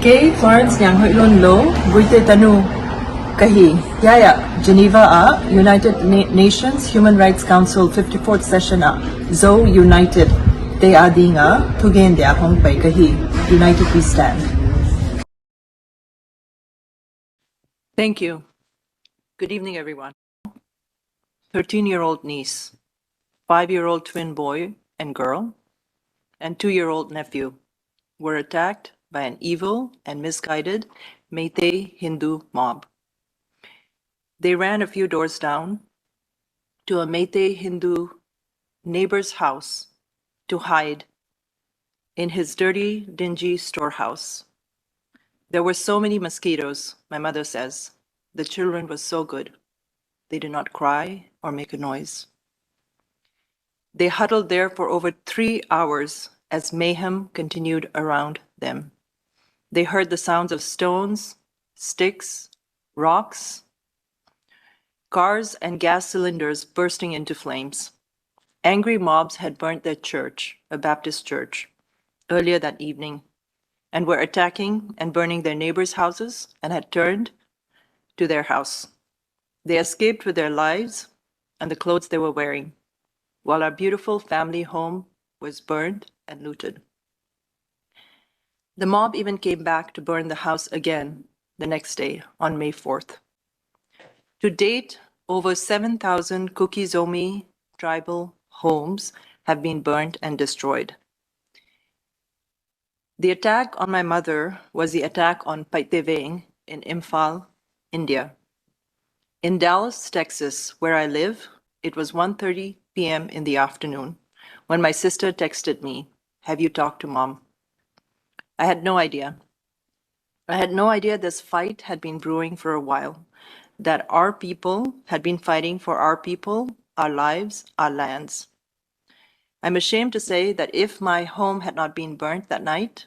Okay, Florence NIANGHOIHLUN lo, GUITE tanu kahi. Yaya, Geneva United Nations Human Rights Council 54th session Zo United. They are tugen dia hong pai kahi. United we stand. Thank you. Good evening, everyone. 13-year-old niece, 5-year-old twin boy and girl, and 2-year-old nephew were attacked by an evil and misguided Meitei Hindu mob. They ran a few doors down to a Meitei Hindu neighbor's house to hide in his dirty, dingy storehouse. There were so many mosquitoes, my mother says. The children were so good. They did not cry or make a noise. They huddled there for over 3 hours as mayhem continued around them. They heard the sounds of stones, sticks, rocks, cars and gas cylinders bursting into flames. Angry mobs had burnt their church, a Baptist church, earlier that evening, and were attacking and burning their neighbors' houses and had turned to their house. They escaped with their lives and the clothes they were wearing, while our beautiful family home was burned and looted. The mob even came back to burn the house again the next day on May 4th. To date, over 7,000 Kuki tribal homes have been burned and destroyed. The attack on my mother was the attack on Meitei in Imphal, India. In Dallas, Texas, where I live, it was 1:30 p.m. in the afternoon when my sister texted me, "Have you talked to Mom?" I had no idea. I had no idea this fight had been brewing for a while, that our people had been fighting for our people, our lives, our lands. I'm ashamed to say that if my home had not been burnt that night,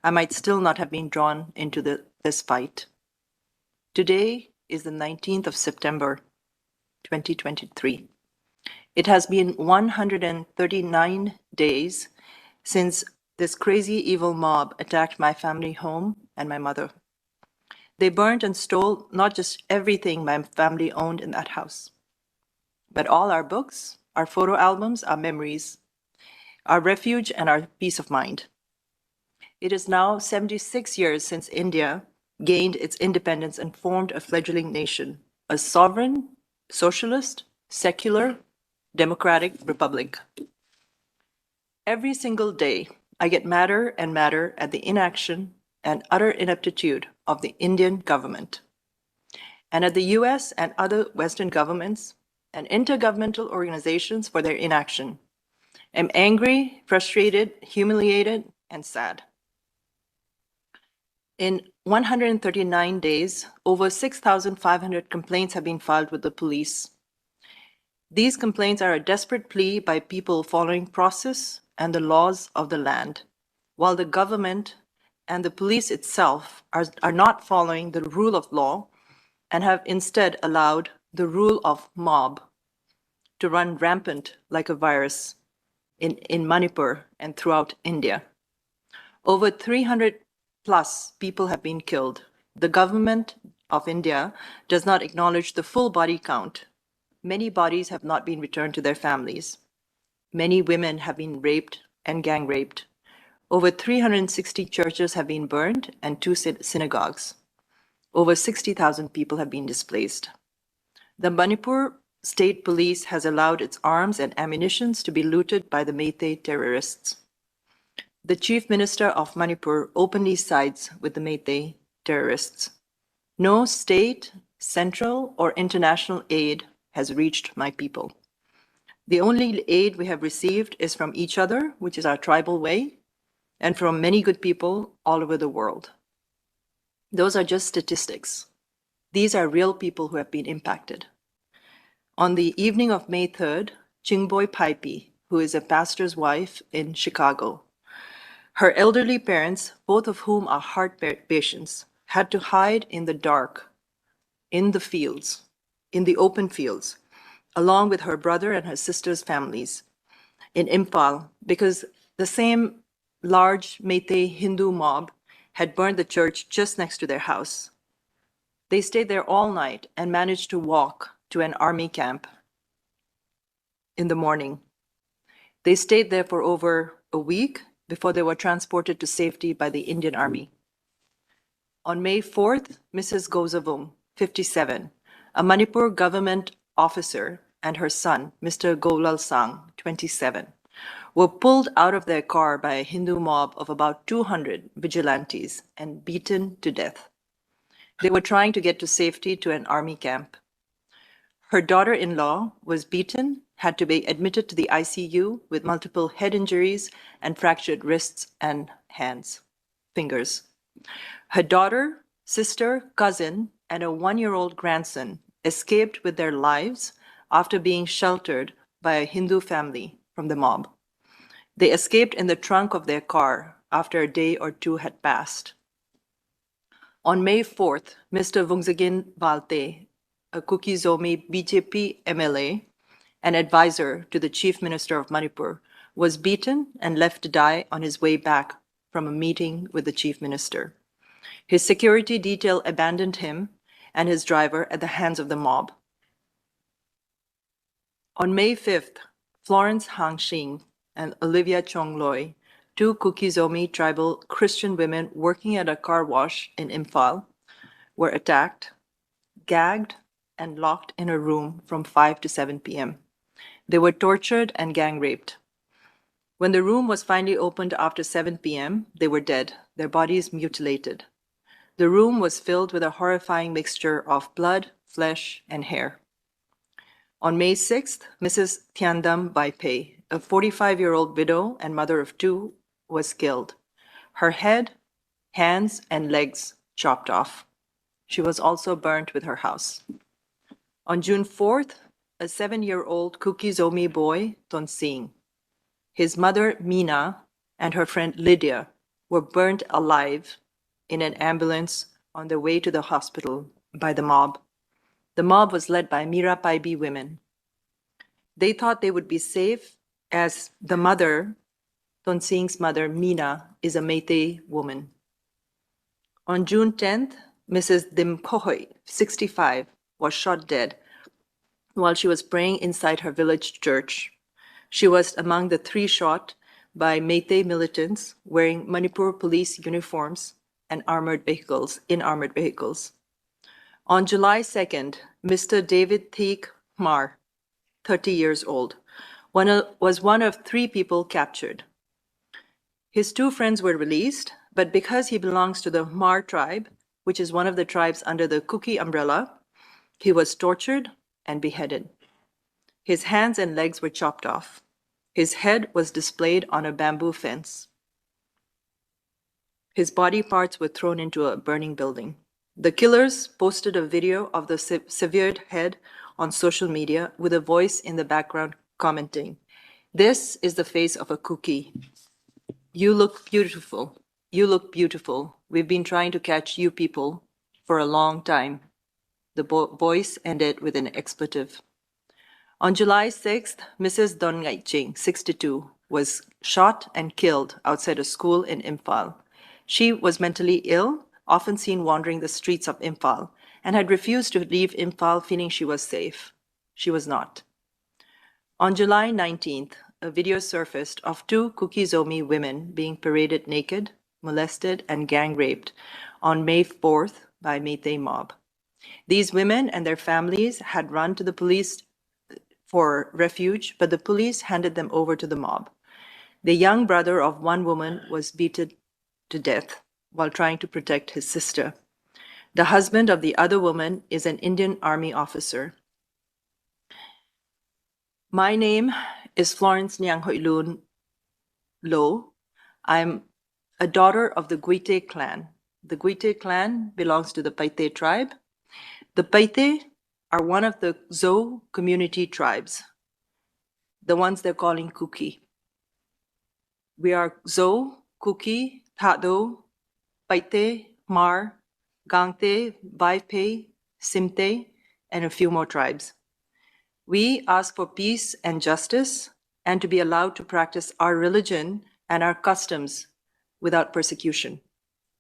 I might still not have been drawn into this fight. Today is the 19th of September, 2023. It has been 139 days since this crazy evil mob attacked my family home and my mother. They burned and stole not just everything my family owned in that house, but all our books, our photo albums, our memories, our refuge, and our peace of mind. It is now 76 years since India gained its independence and formed a fledgling nation, a sovereign, socialist, secular, democratic republic. Every single day, I get madder and madder at the inaction and utter ineptitude of the Indian government, and at the US and other Western governments and intergovernmental organizations for their inaction. I'm angry, frustrated, humiliated, and sad. In 139 days, over 6,500 complaints have been filed with the police. These complaints are a desperate plea by people following process and the laws of the land, while the government and the police itself are not following the rule of law and have instead allowed the rule of mob to run rampant like a virus in Manipur and throughout India. Over 300 plus people have been killed. The government of India does not acknowledge the full body count. Many bodies have not been returned to their families. Many women have been raped and gang raped. Over 360 churches have been burned and 2 synagogues. Over 60,000 people have been displaced. The Manipur State Police has allowed its arms and ammunitions to be looted by the Meitei terrorists. The Chief Minister of Manipur openly sides with the Meitei terrorists. No state, central, or international aid has reached my people. The only aid we have received is from each other, which is our tribal way, and from many good people all over the world. Those are just statistics. These are real people who have been impacted. On the evening of May 3rd, Chingboy Paipi, who is a pastor's wife in Chicago, her elderly parents, both of whom are heart patients, had to hide in the dark, in the fields, in the open fields, along with her brother and her sister's families in Imphal, because the same large Meitei Hindu mob had burned the church just next to their house. They stayed there all night and managed to walk to an army camp in the morning. They stayed there for over a week before they were transported to safety by the Indian Army. On May 4th, Mrs. Gozavung, 57, a Manipur government officer, and her son, Mr. Golal Sang, 27, were pulled out of their car by a Hindu mob of about 200 vigilantes and beaten to death. They were trying to get to safety to an army camp. Her daughter-in-law was beaten, had to be admitted to the ICU with multiple head injuries and fractured wrists and fingers. Her daughter, sister, cousin, and a 1-year-old grandson escaped with their lives after being sheltered by a Hindu family from the mob. They escaped in the trunk of their car after a day or two had passed. On May 4th, Mr. Vungsagin Valte, a Kuki Zomi BJP MLA and advisor to the Chief Minister of Manipur, was beaten and left to die on his way back from a meeting with the Chief Minister. His security detail abandoned him and his driver at the hands of the mob. On May 5th, Florence Hangxing and Olivia Chongloy, two Kuki Zomi tribal Christian women working at a car wash in Imphal, were attacked, gagged, and locked in a room from 5 to 7 p.m. They were tortured and gang raped. When the room was finally opened after 7 p.m., they were dead, their bodies mutilated. The room was filled with a horrifying mixture of blood, flesh, and hair. On May 6th, Mrs. Tiandam Baipei, a 45-year-old widow and mother of 2, was killed. Her head, hands, and legs chopped off. She was also burnt with her house. On June 4th, a 7-year-old Kuki Zomi boy, Tonsing, his mother, Mina, and her friend Lydia were burnt alive in an ambulance on their way to the hospital by the mob. The mob was led by Mira Paibi women. They thought they would be safe as the mother, Tonsing's mother, Mina, is a Meitei woman. On June 10th, Mrs. Dimkohoi, 65, was shot dead while she was praying inside her village church. She was among the 3 shot by Meitei militants wearing Manipur police uniforms and armored vehicles. On July 2nd, Mr. David Teek Mar, 30 years old, was one of 3 people captured. His 2 friends were released, but because he belongs to the Mar tribe, which is one of the tribes under the Kuki umbrella, he was tortured and beheaded. His hands and legs were chopped off. His head was displayed on a bamboo fence. His body parts were thrown into a burning building. The killers posted a video of the severed head on social media with a voice in the background commenting, "This is the face of a Kuki. You look beautiful. You look beautiful. We've been trying to catch you people for a long time." The voice ended with an expletive. On July 6th, Mrs. Don Ngaiching, 62, was shot and killed outside a school in Imphal. She was mentally ill, often seen wandering the streets of Imphal, and had refused to leave Imphal feeling she was safe. She was not. On July 19th, a video surfaced of 2 Kuki Zomi women being paraded naked, molested, and gang raped on May 4th by Meitei mob. These women and their families had run to the police for refuge, but the police handed them over to the mob. The young brother of one woman was beaten to death while trying to protect his sister. The husband of the other woman is an Indian Army officer. My name is Florence NIANGHOIHLUN Lo. I'm a daughter of the GUITE clan. The GUITE clan belongs to the Meitei tribe. The Meitei are one of the Zo community tribes, the ones they're calling Kuki. We are Zo, Kuki, Thado, Meitei, Mar, Gangte, Baipei, Simte, and a few more tribes. We ask for peace and justice and to be allowed to practice our religion and our customs without persecution.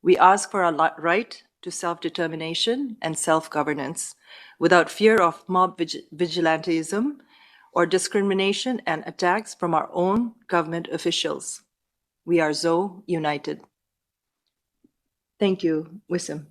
We ask for our right to self-determination and self-governance without fear of mob vigilantism or discrimination and attacks from our own government officials. We are ZO United. Thank you, Wissam.